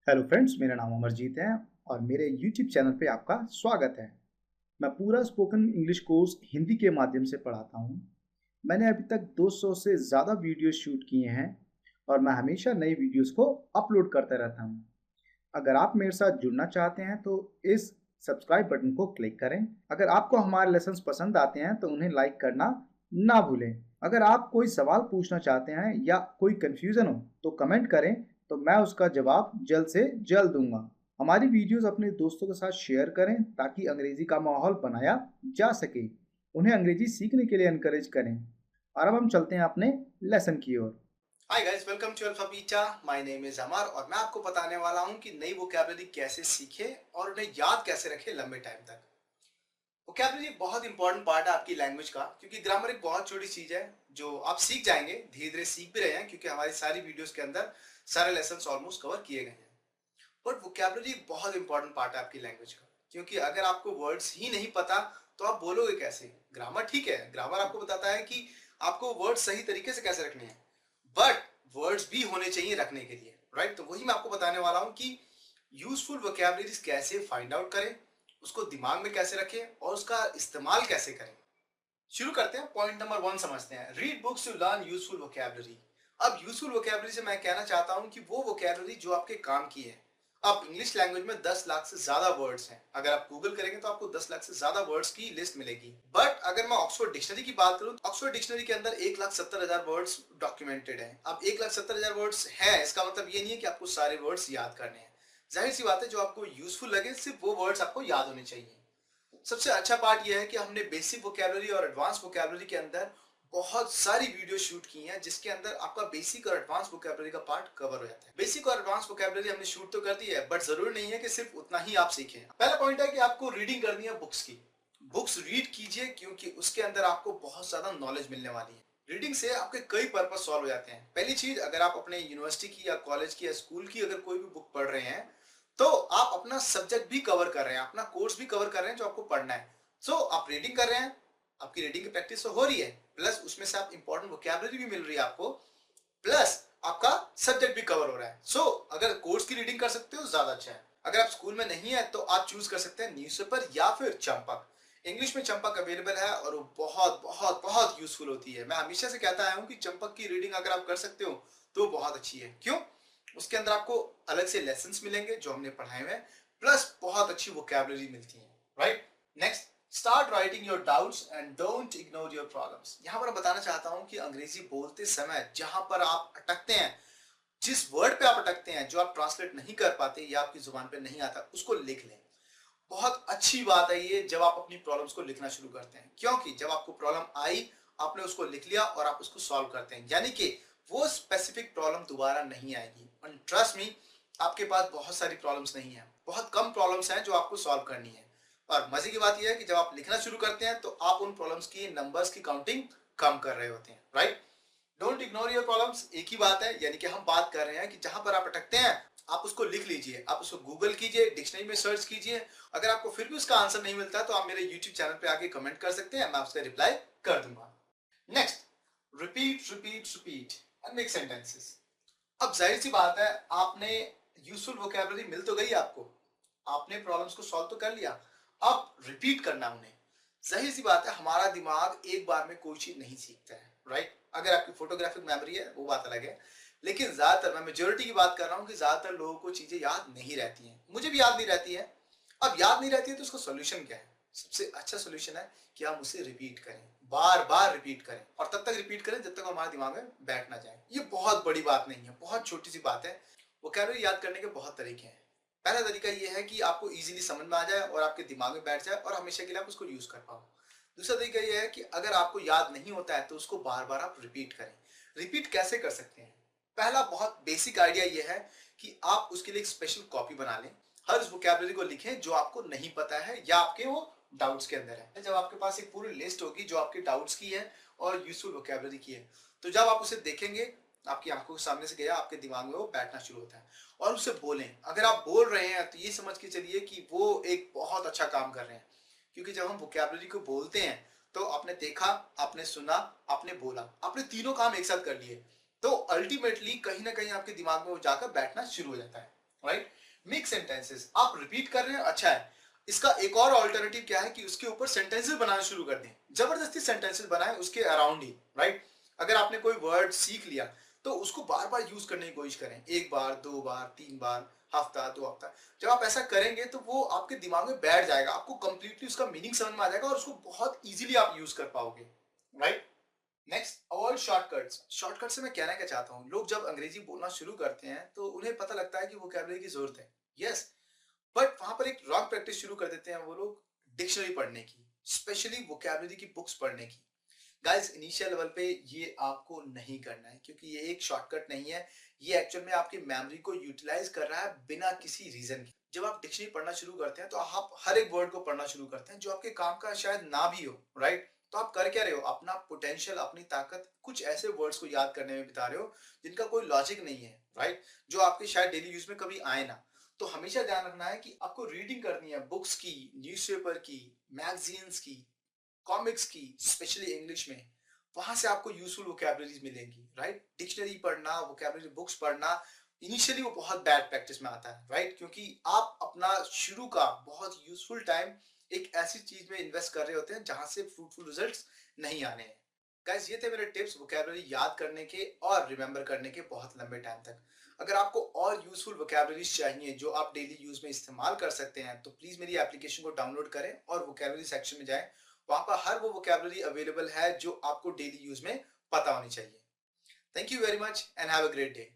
Hello friends, मेरा नाम अमरजीत है और मेरे यूट्यूब चैनल पे आपका स्वागत है। मैं पूरा स्पोकन इंग्लिश कोर्स हिंदी के माध्यम से पढ़ाता हूँ। मैंने अभी तक 200 से ज़्यादा वीडियो शूट किए हैं और मैं हमेशा नई वीडियोस को अपलोड करता रहता हूँ। अगर आप मेरे साथ जुड़ना चाहते हैं तो इस सब्सक्राइब बटन को क्लिक करें। अगर आपको हमारे लेसन्स पसंद आते हैं तो उन्हें लाइक करना ना भूलें। अगर आप कोई सवाल पूछना चाहते हैं या कोई कन्फ्यूज़न हो तो कमेंट करें, तो मैं उसका जवाब जल्द से जल्द दूंगा। हमारी वीडियोस अपने दोस्तों के साथ शेयर करें ताकि अंग्रेजी का माहौल बनाया जा सके। उन्हें अंग्रेजी सीखने के लिए एनकरेज करें। और अब हम चलते हैं अपने लेसन की ओर। Hi guys, welcome to alpha beta. My name is Amar और मैं आपको बताने वाला हूं कि नई वोकैबुलरी कैसे सीखें और उन्हें याद कैसे रखें लंबे टाइम तक। वोकैबुलरी एक बहुत इंपॉर्टेंट पार्ट है आपकी लैंग्वेज का, क्योंकि ग्रामर एक बहुत छोटी चीज है जो आप सीख जाएंगे, धीरे धीरे सीख भी रहे हैं क्योंकि हमारी सारी वीडियोस के अंदर सारे लेसन ऑलमोस्ट कवर किए गए हैं। बट वोकैबुलरी एक बहुत इंपॉर्टेंट पार्ट है आपकी लैंग्वेज का, क्योंकि अगर आपको वर्ड्स ही नहीं पता तो आप बोलोगे कैसे। ग्रामर ठीक है, ग्रामर आपको बताता है कि आपको वर्ड्स सही तरीके से कैसे रखने हैं, बट वर्ड्स भी होने चाहिए रखने के लिए, राइट? तो वही मैं आपको बताने वाला हूं कि यूजफुल वोकैबुलरीज कैसे फाइंड आउट करें, उसको दिमाग में कैसे रखें और उसका इस्तेमाल कैसे करें। शुरू करते हैं, पॉइंट नंबर 1 समझते हैं। Read books to learn useful vocabulary. अब यूजफुल वोकैबुलरी से मैं कहना चाहता हूं कि वो वोकैबुलरी जो आपके काम की है। अब इंग्लिश लैंग्वेज में 10 लाख से ज्यादा वर्ड्स हैं। अगर आप गूगल करेंगे तो आपको 10 लाख से ज्यादा वर्ड्स की लिस्ट मिलेगी। बट अगर मैं ऑक्सफोर्ड डिक्शनरी की बात करूं तो ऑक्सफोर्ड डिक्शनरी के अंदर 1,70,000 वर्ड्स डॉक्यूमेंटेड है। अब 1,70,000 वर्ड्स है, इसका मतलब ये नहीं है कि आपको सारे वर्ड्स याद करने हैं। जाहिर सी बात है, जो आपको यूजफुल लगे सिर्फ वो वर्ड्स आपको याद होने चाहिए। सबसे अच्छा पार्ट यह है कि हमने बेसिक वोकैबुलरी और एडवांस वोकैबुलरी के अंदर बहुत सारी वीडियो शूट की हैं, जिसके अंदर आपका बेसिक और एडवांस वोकैबुलरी का पार्ट कवर हो जाता है। बेसिक और एडवांस वोकैबुलरी हमने शूट तो कर दी है, बट जरूरी नहीं है कि सिर्फ उतना ही आप सीखें। पहला पॉइंट है कि आपको रीडिंग करनी है बुक्स की। बुक्स रीड कीजिए, क्योंकि उसके अंदर आपको बहुत ज्यादा नॉलेज मिलने वाली है। रीडिंग से आपके कई पर्पस सॉल्व हो जाते हैं। पहली चीज, अगर आप अपने यूनिवर्सिटी की या कॉलेज की या स्कूल की अगर कोई भी बुक पढ़ रहे हैं तो आप अपना सब्जेक्ट भी कवर कर रहे हैं, अपना कोर्स भी कवर कर रहे हैं जो आपको पढ़ना है। आप रीडिंग कर रहे हैं, आपकी रीडिंग की प्रैक्टिस तो हो रही है, प्लस उसमें से आप इंपॉर्टेंट वोकैबुलरी भी मिल रही है आपको, प्लस आपका सब्जेक्ट भी कवर हो रहा है। अगर कोर्स की रीडिंग कर सकते हो ज्यादा अच्छा है। अगर आप स्कूल में नहीं है तो आप चूज कर सकते हैं न्यूज़पेपर या फिर चंपक। इंग्लिश में चंपक अवेलेबल है और वो बहुत बहुत बहुत यूजफुल होती है। मैं हमेशा से कहता आया हूं कि चंपक की रीडिंग अगर आप कर सकते हो तो बहुत अच्छी है। क्यों? उसके अंदर आपको अलग से लेसन्स मिलेंगे जो हमने पढ़ाए हुए हैं, प्लस बहुत अच्छी वोकैबुलरी मिलती है, right? Next, start writing your doubts and don't ignore your problems. यहां पर बताना चाहता हूं कि अंग्रेजी बोलते समय जहां पर आप अटकते हैं, जिस वर्ड पे आप अटकते हैं, जो आप ट्रांसलेट नहीं कर पाते या आपकी जुबान पे नहीं आता, उसको लिख लें। बहुत अच्छी बात है ये जब आप अपनी प्रॉब्लम्स को लिखना शुरू करते हैं, क्योंकि जब आपको प्रॉब्लम आई, आपने उसको लिख लिया और आप उसको सॉल्व करते हैं, यानी कि वो स्पेसिफिक प्रॉब्लम दोबारा नहीं आएगी। एंड ट्रस्ट मी, आपके पास बहुत सारी प्रॉब्लम्स नहीं है, बहुत कम प्रॉब्लम्स हैं जो आपको सॉल्व करनी है। और मजे की बात यह है कि जब आप लिखना शुरू करते हैं तो आप उन प्रॉब्लम्स की नंबर्स की काउंटिंग कम कर रहे होते हैं, right? Don't ignore your problems, एक ही बात है, यानी कि हम बात कर रहे हैं कि जहां पर आप अटकते हैं आप उसको लिख लीजिए, आप उसको गूगल कीजिए, डिक्शनरी में सर्च कीजिए। अगर आपको फिर भी उसका आंसर नहीं मिलता तो आप मेरे यूट्यूब चैनल पे आके कमेंट कर सकते हैं, मैं उसका रिप्लाई कर दूंगा। Next, repeat repeat repeat and make sentences. अब जाहिर सी बात है, आपने यूजफुल वोकैबुलरी मिल तो गई आपको, आपने प्रॉब्लम्स को सॉल्व तो कर लिया, अब रिपीट करना उन्हें। जाहिर सी बात है, हमारा दिमाग एक बार में कोई चीज नहीं सीखता है, राइट? अगर आपकी फोटोग्राफिक मेमोरी है वो बात अलग है, लेकिन ज्यादातर, मैं मेजोरिटी की बात कर रहा हूं कि ज्यादातर लोगों को चीजें याद नहीं रहती हैं। मुझे भी याद नहीं रहती है। अब याद नहीं रहती है तो उसका सोल्यूशन क्या है? सबसे अच्छा सोल्यूशन है कि हम उसे रिपीट करें, बार बार रिपीट करें, और तब तक रिपीट करें जब तक हमारे दिमाग में बैठ ना जाए। ये बहुत बड़ी बात नहीं है, बहुत छोटी सी बात है। वोकैबुलरी याद करने के बहुत तरीके हैं। पहला तरीका ये है कि आपको इजीली समझ में आ जाए और आपके दिमाग में बैठ जाए और हमेशा के लिए आप उसको यूज कर पाओ। दूसरा तरीका ये है कि अगर आपको याद नहीं होता है तो उसको बार बार आप रिपीट करें। रिपीट कैसे कर सकते हैं? पहला बहुत बेसिक आइडिया ये है कि आप उसके लिए एक स्पेशल कॉपी बना लें। हर उस वोकैबुलरी को लिखें जो आपको नहीं पता है या आपके वो डाउट्स के अंदर है। जब आपके पास एक पूरी लिस्ट होगी जो आपके डाउट्स की है और यूजफुल वोकैबुलरी की है, तो जब आप उसे देखेंगे, आपकी आंखों के सामने से गया, आपके दिमाग में वो बैठना शुरू होता है। और उसे बोलें। अगर आप बोल रहे हैं तो ये समझ के चलिए कि वो एक बहुत अच्छा काम कर रहे हैं, क्योंकि जब हम वोकैबुलरी को बोलते हैं तो आपने देखा, आपने सुना, आपने बोला, आपने तीनों काम एक साथ कर लिए, तो अल्टीमेटली कहीं ना कहीं आपके दिमाग में वो जाकर बैठना शुरू हो जाता है, राइट? मेक सेंटेंसेस, आप रिपीट कर रहे हैं, अच्छा है। इसका एक और ऑल्टरनेटिव क्या है कि उसके ऊपर सेंटेंसेस बनाना शुरू कर दें, जबरदस्ती सेंटेंसेस बनाएं उसके अराउंड ही, राइट। अगर आपने कोई वर्ड सीख लिया तो उसको बार बार यूज करने की कोशिश करें, एक बार, दो बार, तीन बार, हफ्ता, दो हफ्ता। जब आप ऐसा करेंगे तो वो आपके दिमाग में बैठ जाएगा, आपको कंप्लीटली उसका मीनिंग समझ में आ जाएगा और उसको बहुत इजीली आप यूज कर पाओगे, right. Next, avoid shortcuts. Shortcut से मैं कहना क्या चाहता हूँ, लोग जब अंग्रेजी बोलना शुरू करते हैं तो उन्हें पता लगता है कि वोकैबुलरी की जरूरत है, यस, बट वहां पर एक रॉन्ग प्रैक्टिस शुरू कर देते हैं वो लोग, डिक्शनरी पढ़ने की, स्पेशली वोकैबुलरी की बुक्स पढ़ने की। गाइस, इनिशियल लेवल पे ये आपको नहीं करना है क्योंकि ये एक शॉर्टकट नहीं है, ये एक्चुअल में आपकी मेमोरी को यूटिलाइज कर रहा है बिना किसी रीजन के। जब आप डिक्शनरी पढ़ना शुरू करते हैं तो आप हर एक वर्ड को पढ़ना शुरू करते हैं जो आपके काम का शायद ना भी हो, राइट। तो आप कर क्या रहे हो, अपना पोटेंशियल, अपनी ताकत कुछ ऐसे वर्ड्स को याद करने में बिता रहे हो जिनका कोई लॉजिक नहीं है, राइट, जो आपके शायद डेली यूज में कभी आए ना। तो हमेशा ध्यान रखना है कि आपको रीडिंग करनी है बुक्स की, न्यूज़पेपर की, मैगजीन्स की, कॉमिक्स की, स्पेशली इंग्लिश में। वहां से आपको यूजफुल वोकैबुलरीज मिलेंगी, राइट। डिक्शनरी पढ़ना, वोकैबुलरी बुक्स पढ़ना, इनिशियली वो बहुत बैड प्रैक्टिस में आता है, राइट, क्योंकि आप अपना शुरू का बहुत यूजफुल टाइम एक ऐसी चीज में इन्वेस्ट कर रहे होते हैं जहां से फ्रूटफुल रिजल्ट्स नहीं आने हैं। गाइस, ये थे मेरे टिप्स वोकैबुलरी याद करने के और रिमेंबर करने के बहुत लंबे टाइम तक। अगर आपको और यूजफुल वोकैबुलरीज चाहिए जो आप डेली यूज में इस्तेमाल कर सकते हैं तो प्लीज मेरी एप्लीकेशन को डाउनलोड करें और वोकैबुलरी सेक्शन में जाएं। वहां पर हर वो वोकैबुलरी अवेलेबल है जो आपको डेली यूज में पता होनी चाहिए। Thank you very much and have a great day.